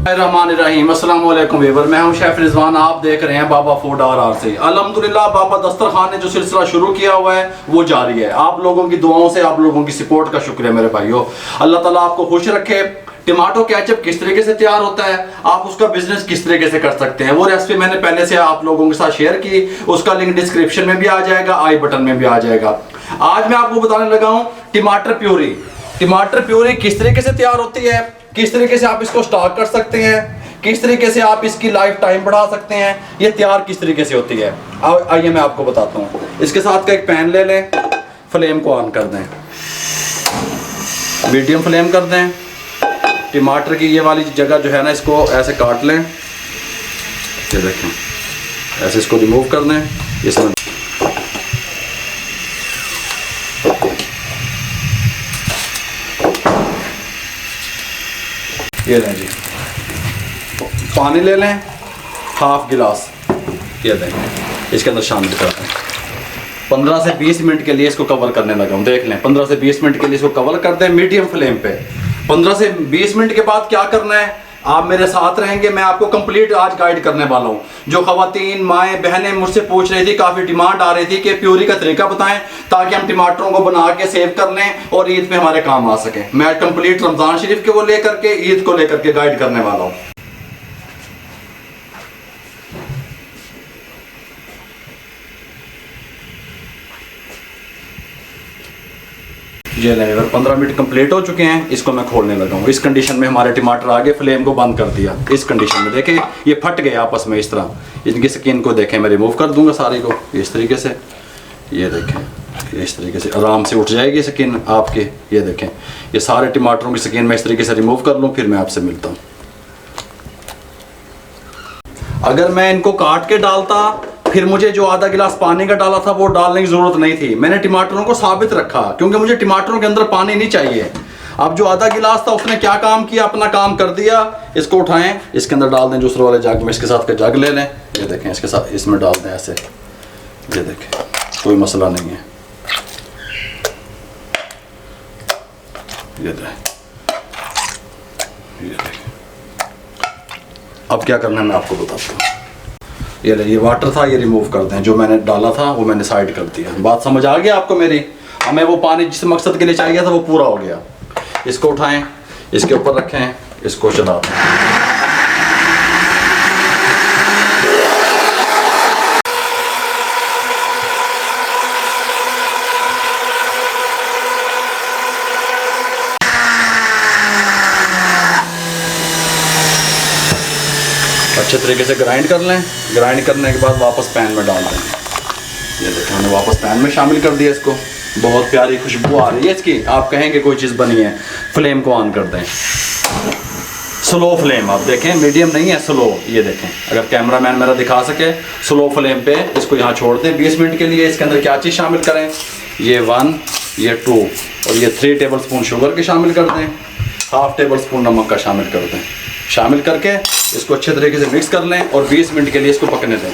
रहमान अस्सलाम वालेकुम वीवर, मैं हूं शेफ रिजवान। आप देख रहे हैं बाबा फूड RR से। अल्हम्दुलिल्लाह बाबा दस्तरखान ने जो सिलसिला शुरू किया हुआ है वो जारी है। आप लोगों की दुआओं से, आप लोगों की सपोर्ट का शुक्र है मेरे भाइयों। अल्लाह ताला आपको खुश रखे। टमाटो केचप किस तरीके से तैयार होता है, आप उसका बिजनेस किस तरीके से कर सकते हैं, वो रेसिपी मैंने पहले से आप लोगों के साथ शेयर की। उसका लिंक डिस्क्रिप्शन में भी आ जाएगा, आई बटन में भी आ जाएगा। आज मैं आपको बताने लगा हूँ टमाटर प्यूरी। टमाटर प्यूरी किस तरीके से तैयार होती है, किस तरीके से आप इसको स्टॉक कर सकते हैं, किस तरीके से आप इसकी लाइफ टाइम बढ़ा सकते हैं, ये तैयार किस तरीके से होती है। आइए मैं आपको बताता हूँ। इसके साथ का एक पैन ले लें, फ्लेम को ऑन कर दें, मीडियम फ्लेम कर दें। टमाटर की ये वाली जगह जो है ना, इसको ऐसे काट लें, ये देखें, ऐसे इसको रिमूव कर दें। इसमें ये लें जी, पानी ले लें हाफ गिलास, ये दें, इसके अंदर शामिल करते हैं। 15 से 20 मिनट के लिए इसको कवर करने लगा हूँ। देख लें, 15 से 20 मिनट के लिए इसको कवर कर दें मीडियम फ्लेम पे। 15 से 20 मिनट के बाद क्या करना है, आप मेरे साथ रहेंगे, मैं आपको कंप्लीट आज गाइड करने वाला हूँ। जो ख़वातीन माएँ बहनें मुझसे पूछ रही थी, काफ़ी डिमांड आ रही थी कि प्यूरी का तरीका बताएं ताकि हम टमाटरों को बना के सेव कर लें और ईद में हमारे काम आ सकें। मैं कंप्लीट रमज़ान शरीफ के वो लेकर के, ईद को लेकर के गाइड करने वाला हूँ। ये लेवर 15 मिनट कंप्लीट हो चुके हैं, इसको मैं खोलने लगा हूँ। इस कंडीशन में हमारे टमाटर आगे, फ्लेम को बंद कर दिया। इस कंडीशन में देखें ये फट गए आपस में इस तरह। इनकी स्किन को देखें, मैं रिमूव कर दूंगा सारी को इस तरीके से। ये देखें, इस तरीके से आराम से उठ जाएगी स्किन आपके। ये देखें, ये सारे टमाटरों की स्किन मैं इस तरीके से रिमूव कर लूँ, फिर मैं आपसे मिलता हूँ। अगर मैं इनको काट के डालता, फिर मुझे जो आधा गिलास पानी का डाला था वो डालने की जरूरत नहीं थी। मैंने टमाटरों को साबित रखा क्योंकि मुझे टमाटरों के अंदर पानी नहीं चाहिए। अब जो आधा गिलास था उसने क्या काम किया, अपना काम कर दिया। इसको उठाएं, इसके अंदर डाल दें जूसर वाले जग में। इसके साथ का जग ले लें, ये देखें, इसके साथ इसमें डाल दें ऐसे। ये देखें, कोई मसला नहीं है। ये देखें, अब क्या करना है मैं आपको बताता हूँ। ये वाटर था, ये रिमूव कर दें। जो मैंने डाला था वो मैंने साइड कर दिया। बात समझ आ गया आपको मेरी। हमें वो पानी जिस मकसद के लिए चाहिए था वो पूरा हो गया। इसको उठाएं, इसके ऊपर रखें, इसको चला दें। अच्छे तरीके से ग्राइंड कर लें। ग्राइंड करने के बाद वापस पैन में डाल दें। ये देखिए, हमने वापस पैन में शामिल कर दिया इसको। बहुत प्यारी खुशबू आ रही है इसकी। आप कहेंगे कोई चीज़ बनी है। फ्लेम को ऑन कर दें, स्लो फ्लेम। आप देखें, मीडियम नहीं है, स्लो। ये देखें, अगर कैमरामैन मेरा दिखा सके, स्लो फ्लेम पे इसको यहाँ छोड़ दें 20 मिनट के लिए। इसके अंदर क्या चीज़ शामिल करें, ये 1, ये 2 और ये 3 टेबल स्पून शुगर के शामिल कर दें। हाफ टेबल स्पून नमक का शामिल कर दें। शामिल करके इसको अच्छे तरीके से मिक्स कर लें और 20 मिनट के लिए इसको पकने दें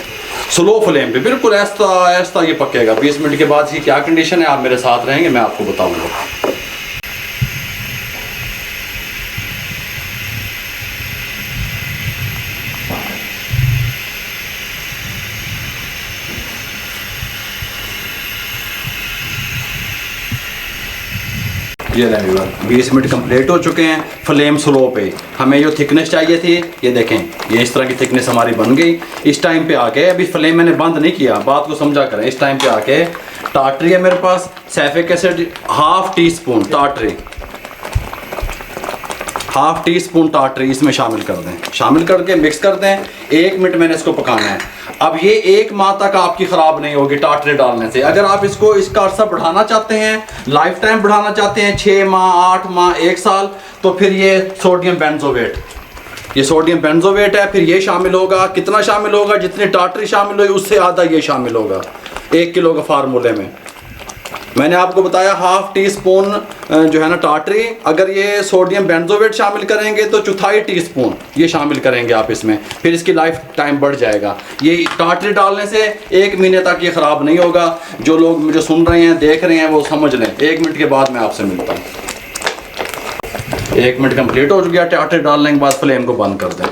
स्लो फ्लेम पे। बिल्कुल ऐसा ऐसा ये पकेगा। 20 मिनट के बाद ही क्या कंडीशन है, आप मेरे साथ रहेंगे, मैं आपको बताऊंगा। ये लेवर 20 मिनट कंप्लीट हो चुके हैं, फ्लेम स्लो पे। हमें जो थिकनेस चाहिए थी, ये देखें, ये इस तरह की थिकनेस हमारी बन गई। इस टाइम पे आके, अभी फ्लेम मैंने बंद नहीं किया, बात को समझा करें। इस टाइम पे आके टाटरी है मेरे पास, सैफिक एसिड हाफ टी स्पून टाटरी, हाफ टी स्पून टाटरी इसमें शामिल कर दें। शामिल करके मिक्स कर दें। 1 मिनट मैंने इसको पकाना है। अब ये 1 माह तक आपकी ख़राब नहीं होगी टाटरी डालने से। अगर आप इसको, इसका अरसा बढ़ाना चाहते हैं, लाइफ टाइम बढ़ाना चाहते हैं, 6 माह, 8 माह, 1 साल, तो फिर ये सोडियम बेंजोवेट, ये सोडियम बेंजोवेट है। फिर ये शामिल होगा। कितना शामिल होगा, जितनी टाटरी शामिल हुई उससे आधा ये शामिल होगा 1 किलो का फार्मूले में। मैंने आपको बताया हाफ टी स्पून जो है ना टाटरी। अगर ये सोडियम बेंजोवेट शामिल करेंगे तो 1/4 टीस्पून ये शामिल करेंगे आप इसमें, फिर इसकी लाइफ टाइम बढ़ जाएगा। ये टाटरी डालने से 1 महीने तक ये ख़राब नहीं होगा। जो लोग मुझे सुन रहे हैं, देख रहे हैं, वो समझ लें। 1 मिनट के बाद मैं आपसे मिलता हूँ। 1 मिनट कंप्लीट हो गया। आटे डालने के बाद फ्लेम को बंद कर दें।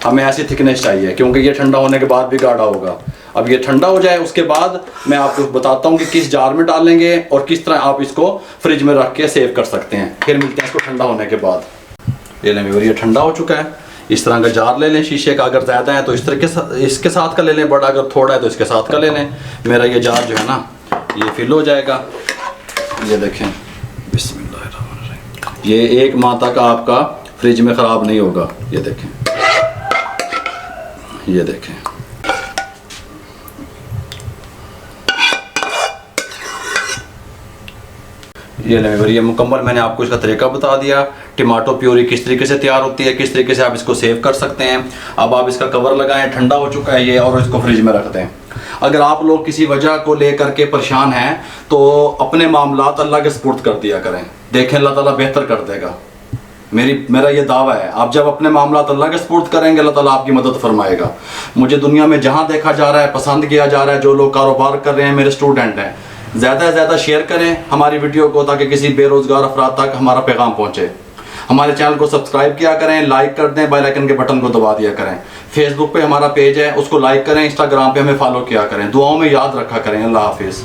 हमें ऐसी थिकनेस चाहिए क्योंकि ये ठंडा होने के बाद भी गाढ़ा होगा। अब ये ठंडा हो जाए उसके बाद मैं आपको बताता हूँ कि किस जार में डालेंगे और किस तरह आप इसको फ्रिज में रख के सेव कर सकते हैं। फिर मिलते हैं इसको ठंडा होने के बाद। ये लें व्यूअर, ये ठंडा हो चुका है। इस तरह का जार ले लें शीशे का, अगर ज़्यादा है तो इस तरह के इसके साथ का ले लें, बड़ा अगर थोड़ा है तो इसके साथ का ले लें। मेरा ये जार जो है ना ये फिल हो जाएगा। ये देखें, बिस्मिल्लाह, ये 1 माह तक आपका फ्रिज में ख़राब नहीं होगा। ये देखें, ये देखें। ये लें, ये मुकम्मल मैंने आपको इसका तरीका बता दिया। टमाटो प्यूरी किस तरीके से तैयार होती है, किस तरीके से आप इसको सेव कर सकते हैं। अब आप इसका कवर लगाएं, ठंडा हो चुका है ये, और इसको फ्रिज में रख दें। अगर आप लोग किसी वजह को लेकर के परेशान हैं तो अपने मामलात अल्लाह के सुपुर्द कर दिया करें, देखें अल्लाह ताला बेहतर कर देगा। मेरा ये दावा है, आप जब अपने मामलात अल्लाह के सुपुर्द करेंगे अल्लाह ताला आपकी मदद फरमाएगा। मुझे दुनिया में जहाँ देखा जा रहा है, पसंद किया जा रहा है, जो लोग कारोबार कर रहे हैं, मेरे स्टूडेंट हैं, ज़्यादा से ज़्यादा शेयर करें हमारी वीडियो को ताकि किसी बेरोज़गार अफराद तक हमारा पैगाम पहुँचे। हमारे चैनल को सब्सक्राइब किया करें, लाइक कर दें, बेल आइकन के बटन को दबा दिया करें। फेसबुक पे हमारा पेज है उसको लाइक करें, इंस्टाग्राम पे हमें फॉलो किया करें। दुआओं में याद रखा करें। अल्लाह हाफिज़।